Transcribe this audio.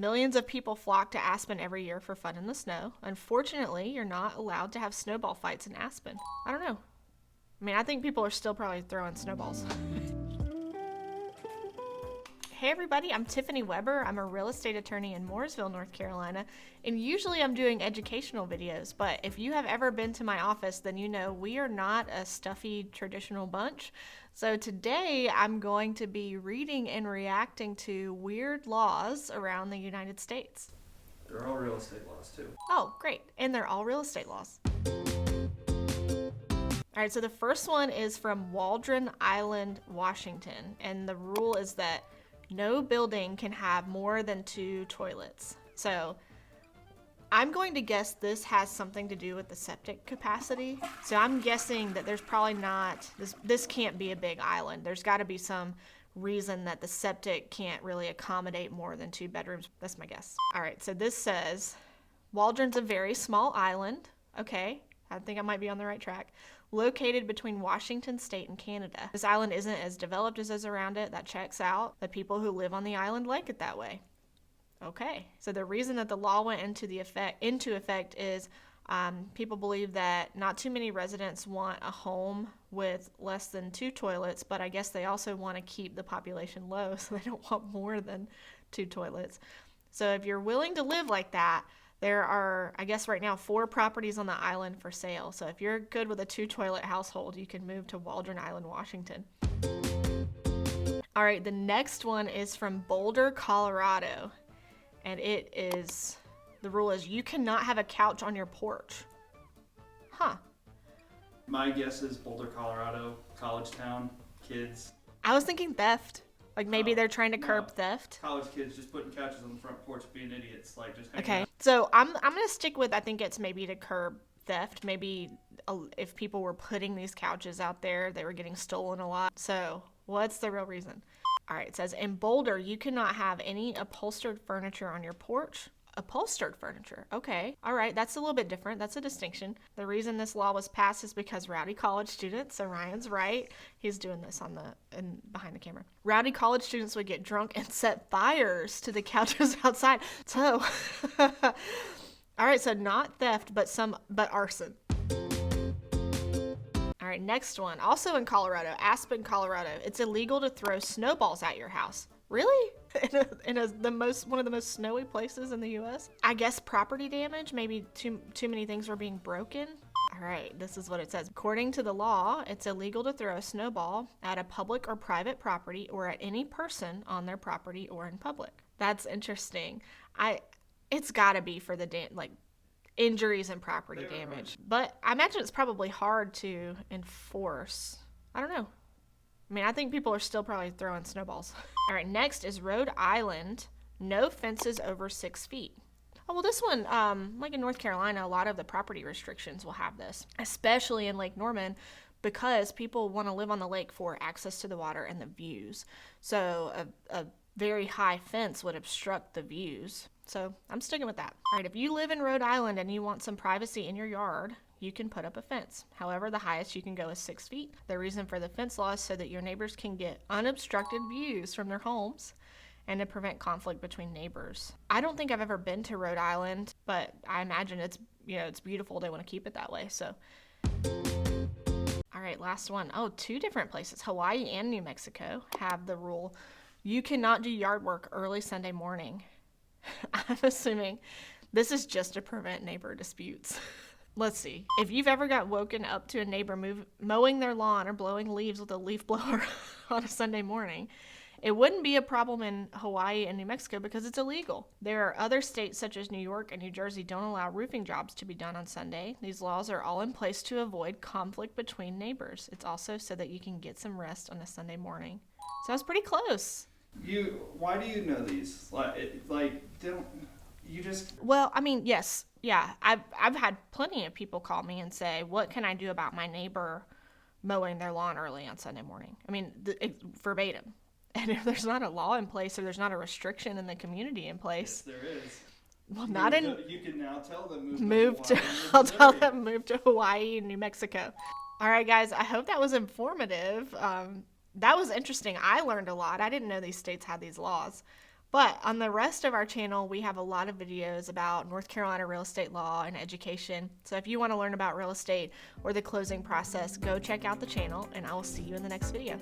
Millions of people flock to Aspen every year for fun in the snow. Unfortunately, you're not allowed to have snowball fights in Aspen. I don't know. I mean, I think people are still probably throwing snowballs. Hey everybody, I'm Tiffany Weber. I'm a real estate attorney in Mooresville, North Carolina, and usually I'm doing educational videos, but if you have ever been to my office, then you know we are not a stuffy traditional bunch. So today I'm going to be reading and reacting to weird laws around the United States. They're all real estate laws too. Oh, great. And they're all real estate laws. All right, so the first one is from Waldron Island, Washington, and the rule is that no building can have more than 2 toilets. So I'm going to guess this has something to do with the septic capacity. So I'm guessing that there's probably not, this can't be a big island. There's got to be some reason that the septic can't really accommodate more than 2 bedrooms. That's my guess. All right, so this says, Waldron's a very small island. Okay, I think I might be on the right track. Located between Washington State and Canada. This island isn't as developed as those around it. That checks out. The people who live on the island like it that way. Okay, so the reason that the law went into effect is people believe that not too many residents want a home with less than 2 toilets, but I guess they also want to keep the population low, so they don't want more than 2 toilets. So if you're willing to live like that, there are, I guess right now, 4 properties on the island for sale. So if you're good with a 2-toilet household, you can move to Waldron Island, Washington. All right, the next one is from Boulder, Colorado. And the rule is you cannot have a couch on your porch. Huh. My guess is Boulder, Colorado, college town, kids. I was thinking theft. Like maybe they're trying to curb theft. College kids just putting couches on the front porch being idiots, like just hanging Okay, out. so I'm gonna stick with, I think it's maybe to curb theft. Maybe if people were putting these couches out there, they were getting stolen a lot. So what's the real reason? All right, it says in Boulder, you cannot have any upholstered furniture on your porch. Upholstered furniture. Okay. All right. That's a little bit different. That's a distinction. The reason this law was passed is because rowdy college students, so Ryan's right. He's doing this behind the camera. Rowdy college students would get drunk and set fires to the couches outside. So, all right. So not theft, but arson. All right. Next one. Also in Colorado, Aspen, Colorado. It's illegal to throw snowballs at your house. Really? In one of the most snowy places in the U.S.? I guess property damage. Maybe too many things were being broken. All right, this is what it says. According to the law, it's illegal to throw a snowball at a public or private property or at any person on their property or in public. That's interesting. It's got to be for the injuries and property damage. But I imagine it's probably hard to enforce. I don't know. I mean, I think people are still probably throwing snowballs. All right, next is Rhode Island. No fences over 6 feet. Oh, well, this one, like in North Carolina, a lot of the property restrictions will have this, especially in Lake Norman, because people want to live on the lake for access to the water and the views. So a very high fence would obstruct the views. So I'm sticking with that. All right, if you live in Rhode Island and you want some privacy in your yard, you can put up a fence. However, the highest you can go is 6 feet. The reason for the fence law is so that your neighbors can get unobstructed views from their homes and to prevent conflict between neighbors. I don't think I've ever been to Rhode Island, but I imagine it's beautiful. They want to keep it that way. So, all right, last one. Oh, 2 different places, Hawaii and New Mexico, have the rule you cannot do yard work early Sunday morning. I'm assuming this is just to prevent neighbor disputes. Let's see. If you've ever got woken up to a neighbor mowing their lawn or blowing leaves with a leaf blower on a Sunday morning, it wouldn't be a problem in Hawaii and New Mexico because it's illegal. There are other states such as New York and New Jersey don't allow roofing jobs to be done on Sunday. These laws are all in place to avoid conflict between neighbors. It's also so that you can get some rest on a Sunday morning. So I was pretty close. Why do you know these? Well, I mean, yes. Yeah, I've had plenty of people call me and say, what can I do about my neighbor mowing their lawn early on Sunday morning? I mean, verbatim. And if there's not a law in place or there's not a restriction in the community in place. Yes, there is. Well, You can now tell them I'll tell them move to Hawaii and New Mexico. All right, guys, I hope that was informative. That was interesting. I learned a lot. I didn't know these states had these laws. But on the rest of our channel, we have a lot of videos about North Carolina real estate law and education. So if you want to learn about real estate or the closing process, go check out the channel, and I will see you in the next video.